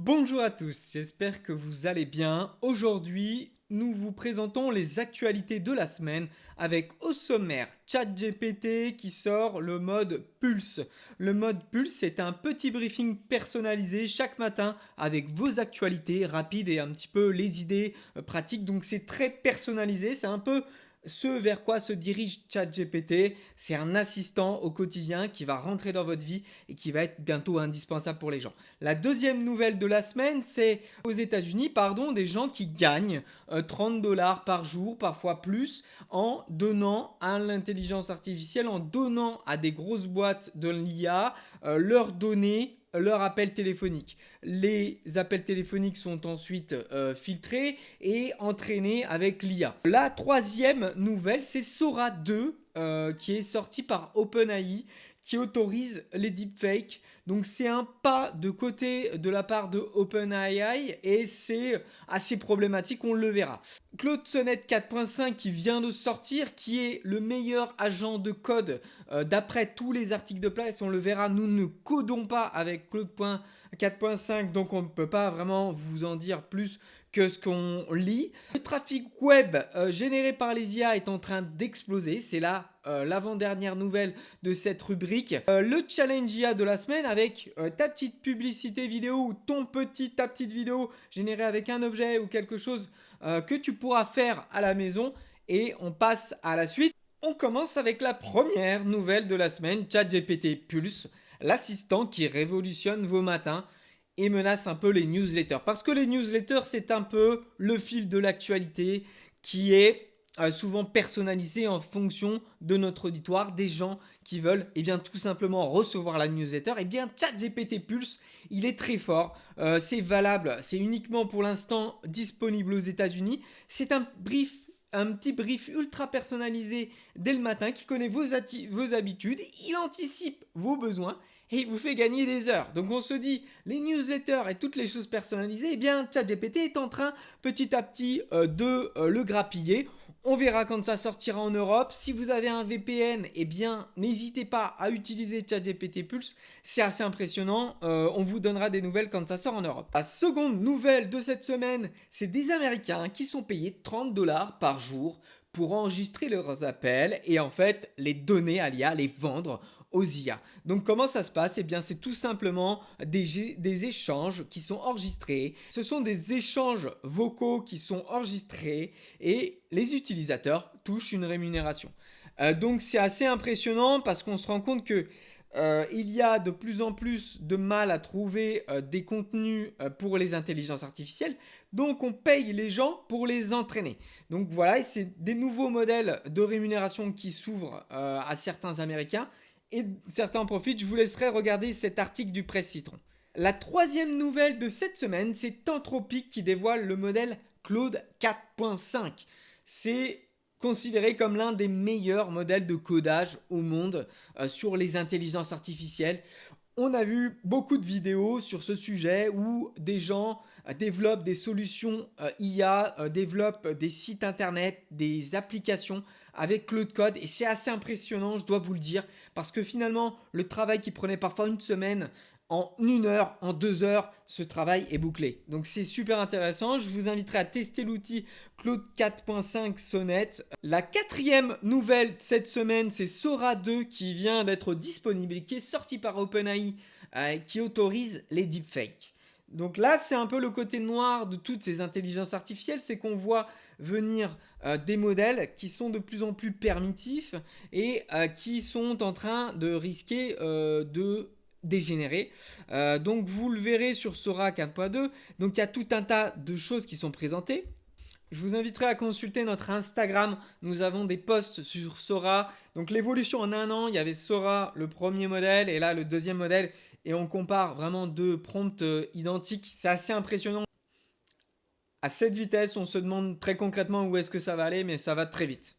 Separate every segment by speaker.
Speaker 1: Bonjour à tous, j'espère que vous allez bien. Aujourd'hui, nous vous présentons les actualités de la semaine avec au sommaire ChatGPT qui sort le mode Pulse. Le mode Pulse, c'est un petit briefing personnalisé chaque matin avec vos actualités rapides et un petit peu les idées pratiques. Donc c'est très personnalisé, c'est un peu ce vers quoi se dirige ChatGPT. C'est un assistant au quotidien qui va rentrer dans votre vie et qui va être bientôt indispensable pour les gens. La deuxième nouvelle de la semaine, c'est aux États-Unis, des gens qui gagnent 30 dollars par jour, parfois plus, en donnant à l'intelligence artificielle, en donnant à des grosses boîtes de l'IA leurs données, leur appel téléphonique. Les appels téléphoniques sont ensuite filtrés et entraînés avec l'IA. La troisième nouvelle, c'est Sora 2 qui est sorti par OpenAI qui autorise les deepfakes. Donc c'est un pas de côté de la part de OpenAI et c'est assez problématique, on le verra. Claude Sonnet 4.5 qui vient de sortir, qui est le meilleur agent de code d'après tous les articles de presse, on le verra, nous ne codons pas avec Claude 4.5, donc on ne peut pas vraiment vous en dire plus que ce qu'on lit. Le trafic web généré par les IA est en train d'exploser, c'est là l'avant-dernière nouvelle de cette rubrique. Le challenge IA de la semaine avec ta petite publicité vidéo ou ta petite vidéo générée avec un objet ou quelque chose que tu pourras faire à la maison. Et on passe à la suite. On commence avec la première nouvelle de la semaine, ChatGPT Pulse, l'assistant qui révolutionne vos matins et menace un peu les newsletters. Parce que les newsletters, c'est un peu le fil de l'actualité qui est souvent personnalisé en fonction de notre auditoire, des gens qui veulent tout simplement recevoir la newsletter. ChatGPT Pulse, il est très fort. C'est valable, c'est uniquement pour l'instant disponible aux États-Unis. C'est un petit brief ultra personnalisé dès le matin qui connaît vos habitudes, il anticipe vos besoins et il vous fait gagner des heures. Donc on se dit, les newsletters et toutes les choses personnalisées, ChatGPT est en train petit à petit de le grappiller. On verra quand ça sortira en Europe. Si vous avez un VPN, n'hésitez pas à utiliser ChatGPT Pulse. C'est assez impressionnant. On vous donnera des nouvelles quand ça sort en Europe. La seconde nouvelle de cette semaine, c'est des Américains qui sont payés 30 dollars par jour pour enregistrer leurs appels et en fait les donner à l'IA, les vendre aux IA. Donc comment ça se passe? C'est tout simplement des échanges qui sont enregistrés. Ce sont des échanges vocaux qui sont enregistrés et les utilisateurs touchent une rémunération. Donc c'est assez impressionnant parce qu'on se rend compte que il y a de plus en plus de mal à trouver des contenus pour les intelligences artificielles. Donc on paye les gens pour les entraîner. Donc voilà, et c'est des nouveaux modèles de rémunération qui s'ouvrent à certains Américains et certains en profitent. Je vous laisserai regarder cet article du Presse Citron. La troisième nouvelle de cette semaine, c'est Anthropic qui dévoile le modèle Claude 4.5. C'est considéré comme l'un des meilleurs modèles de codage au monde sur les intelligences artificielles. On a vu beaucoup de vidéos sur ce sujet où des gens développent des solutions IA, développent des sites internet, des applications avec Claude Code et c'est assez impressionnant, je dois vous le dire, parce que finalement, le travail qui prenait parfois une semaine, en 1 heure, en 2 heures, ce travail est bouclé. Donc c'est super intéressant. Je vous inviterai à tester l'outil Claude 4.5 Sonnet. La quatrième nouvelle cette semaine, c'est Sora 2 qui vient d'être disponible et qui est sorti par OpenAI qui autorise les deepfakes. Donc là, c'est un peu le côté noir de toutes ces intelligences artificielles, c'est qu'on voit venir des modèles qui sont de plus en plus permissifs et qui sont en train de risquer de dégénérer. Donc vous le verrez sur Sora 4.2. Donc il y a tout un tas de choses qui sont présentées. Je vous inviterai à consulter notre Instagram. Nous avons des posts sur Sora. Donc l'évolution en 1 an, il y avait Sora, le premier modèle, et là le deuxième modèle. Et on compare vraiment deux prompts identiques. C'est assez impressionnant. À cette vitesse, on se demande très concrètement où est-ce que ça va aller, mais ça va très vite.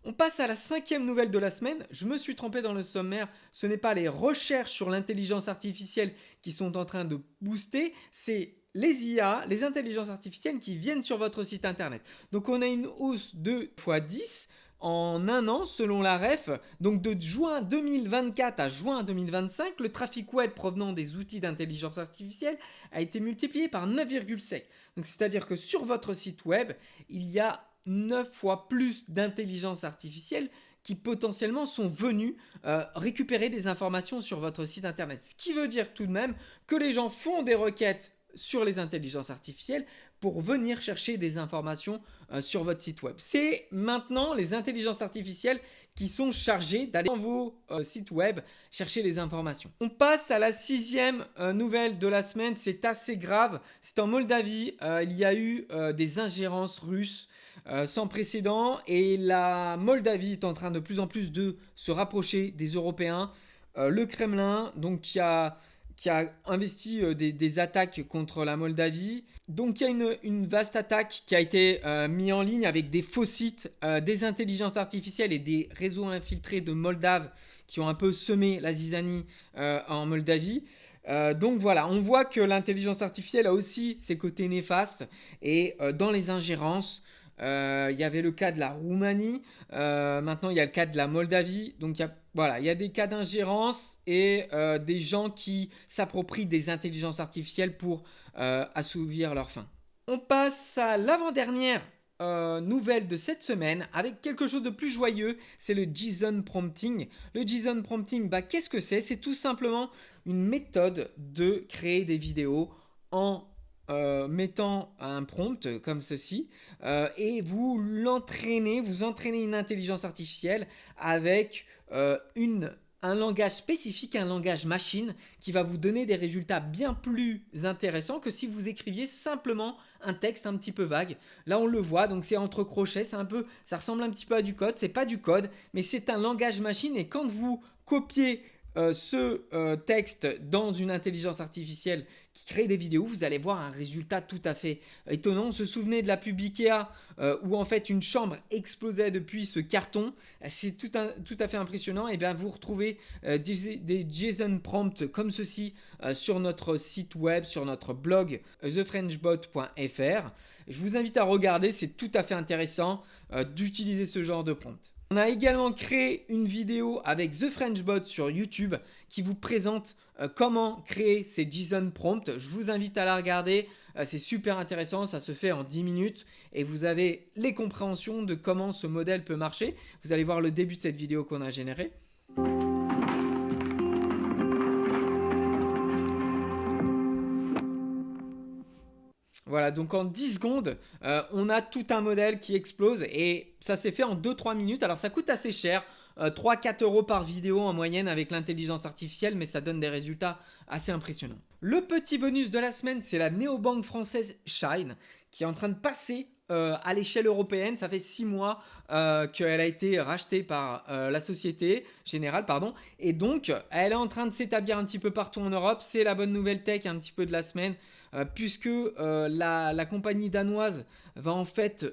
Speaker 1: On passe à la cinquième nouvelle de la semaine. Je me suis trompé dans le sommaire. Ce n'est pas les recherches sur l'intelligence artificielle qui sont en train de booster, c'est les IA, les intelligences artificielles qui viennent sur votre site internet. Donc on a une hausse de x10 en un an selon la REF. Donc de juin 2024 à juin 2025, le trafic web provenant des outils d'intelligence artificielle a été multiplié par 9,7. Donc c'est-à-dire que sur votre site web, il y a 9 fois plus d'intelligence artificielle qui potentiellement sont venus récupérer des informations sur votre site internet. Ce qui veut dire tout de même que les gens font des requêtes sur les intelligences artificielles pour venir chercher des informations sur votre site web. C'est maintenant les intelligences artificielles qui sont chargées d'aller dans vos sites web chercher les informations. On passe à la 6e nouvelle de la semaine. C'est assez grave. C'est en Moldavie. Il y a eu des ingérences russes sans précédent et la Moldavie est en train de plus en plus de se rapprocher des Européens. Le Kremlin, donc qui a investi des attaques contre la Moldavie. Donc il y a une vaste attaque qui a été mise en ligne avec des faux sites, des intelligences artificielles et des réseaux infiltrés de Moldaves qui ont un peu semé la zizanie en Moldavie. Donc voilà, on voit que l'intelligence artificielle a aussi ses côtés néfastes et dans les ingérences, il y avait le cas de la Roumanie, maintenant il y a le cas de la Moldavie. Donc il y a des cas d'ingérence et des gens qui s'approprient des intelligences artificielles pour assouvir leurs fins. On passe à l'avant-dernière nouvelle de cette semaine avec quelque chose de plus joyeux, c'est le JSON prompting. Le JSON prompting, qu'est-ce que c'est ? C'est tout simplement une méthode de créer des vidéos en mettant un prompt comme ceci et vous entraînez une intelligence artificielle avec un langage spécifique, un langage machine qui va vous donner des résultats bien plus intéressants que si vous écriviez simplement un texte un petit peu vague. Là on le voit, donc c'est entre crochets, ça ressemble un petit peu à du code, c'est pas du code, mais c'est un langage machine et quand vous copiez ce texte dans une intelligence artificielle qui crée des vidéos, vous allez voir un résultat tout à fait étonnant. On se souvenait de la pub Ikea où en fait une chambre explosait depuis ce carton. C'est tout à fait impressionnant. Et bien vous retrouvez des JSON prompts comme ceci sur notre site web, sur notre blog thefrenchbot.fr. Je vous invite à regarder, c'est tout à fait intéressant d'utiliser ce genre de prompt. On a également créé une vidéo avec The French Bot sur YouTube qui vous présente comment créer ces JSON prompts. Je vous invite à la regarder, c'est super intéressant, ça se fait en 10 minutes et vous avez les compréhensions de comment ce modèle peut marcher. Vous allez voir le début de cette vidéo qu'on a générée. Voilà, donc en 10 secondes, on a tout un modèle qui explose et ça s'est fait en 2-3 minutes. Alors ça coûte assez cher, 3-4 euros par vidéo en moyenne avec l'intelligence artificielle, mais ça donne des résultats assez impressionnants. Le petit bonus de la semaine, c'est la néobanque française Shine qui est en train de passer à l'échelle européenne. Ça fait 6 mois qu'elle a été rachetée par la Société Générale, et donc elle est en train de s'établir un petit peu partout en Europe. C'est la bonne nouvelle tech un petit peu de la semaine. Puisque la compagnie danoise va en fait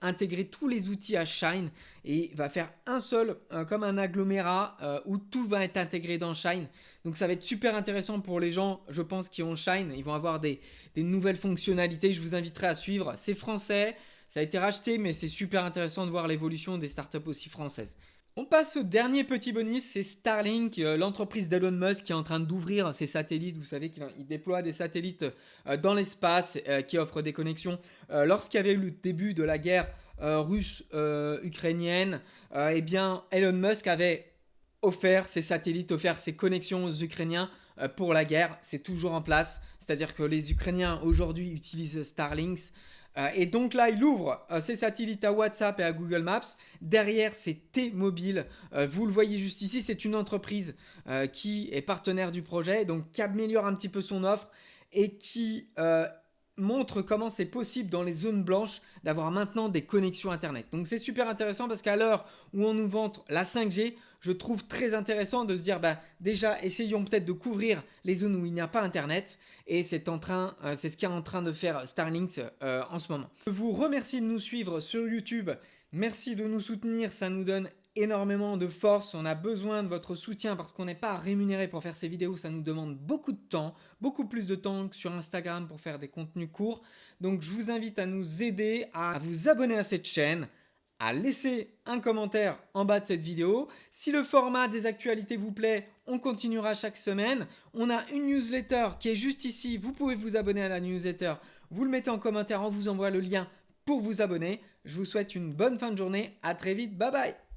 Speaker 1: intégrer tous les outils à Shine et va faire un seul, comme un agglomérat où tout va être intégré dans Shine. Donc ça va être super intéressant pour les gens, je pense, qui ont Shine. Ils vont avoir des nouvelles fonctionnalités, je vous inviterai à suivre. C'est français, ça a été racheté, mais c'est super intéressant de voir l'évolution des startups aussi françaises. On passe au dernier petit bonus, c'est Starlink, l'entreprise d'Elon Musk qui est en train d'ouvrir ses satellites. Vous savez qu'il déploie des satellites dans l'espace qui offrent des connexions. Lorsqu'il y avait eu le début de la guerre russe-ukrainienne, eh bien Elon Musk avait offert ses satellites, offert ses connexions aux Ukrainiens pour la guerre. C'est toujours en place, c'est-à-dire que les Ukrainiens aujourd'hui utilisent Starlinks. Et donc là, il ouvre ses satellites à WhatsApp et à Google Maps. Derrière, c'est T-Mobile. Vous le voyez juste ici, c'est une entreprise qui est partenaire du projet, donc qui améliore un petit peu son offre et qui montre comment c'est possible dans les zones blanches d'avoir maintenant des connexions Internet. Donc c'est super intéressant parce qu'à l'heure où on nous vante la 5G, je trouve très intéressant de se dire déjà essayons peut-être de couvrir les zones où il n'y a pas Internet. Et c'est ce qu'est en train de faire Starlink en ce moment. Je vous remercie de nous suivre sur YouTube. Merci de nous soutenir, ça nous donne énormément de force. On a besoin de votre soutien parce qu'on n'est pas rémunéré pour faire ces vidéos. Ça nous demande beaucoup de temps, beaucoup plus de temps que sur Instagram pour faire des contenus courts. Donc je vous invite à nous aider, à vous abonner à cette chaîne, à laisser un commentaire en bas de cette vidéo. Si le format des actualités vous plaît, on continuera chaque semaine. On a une newsletter qui est juste ici. Vous pouvez vous abonner à la newsletter. Vous le mettez en commentaire, on vous envoie le lien pour vous abonner. Je vous souhaite une bonne fin de journée. À très vite. Bye bye.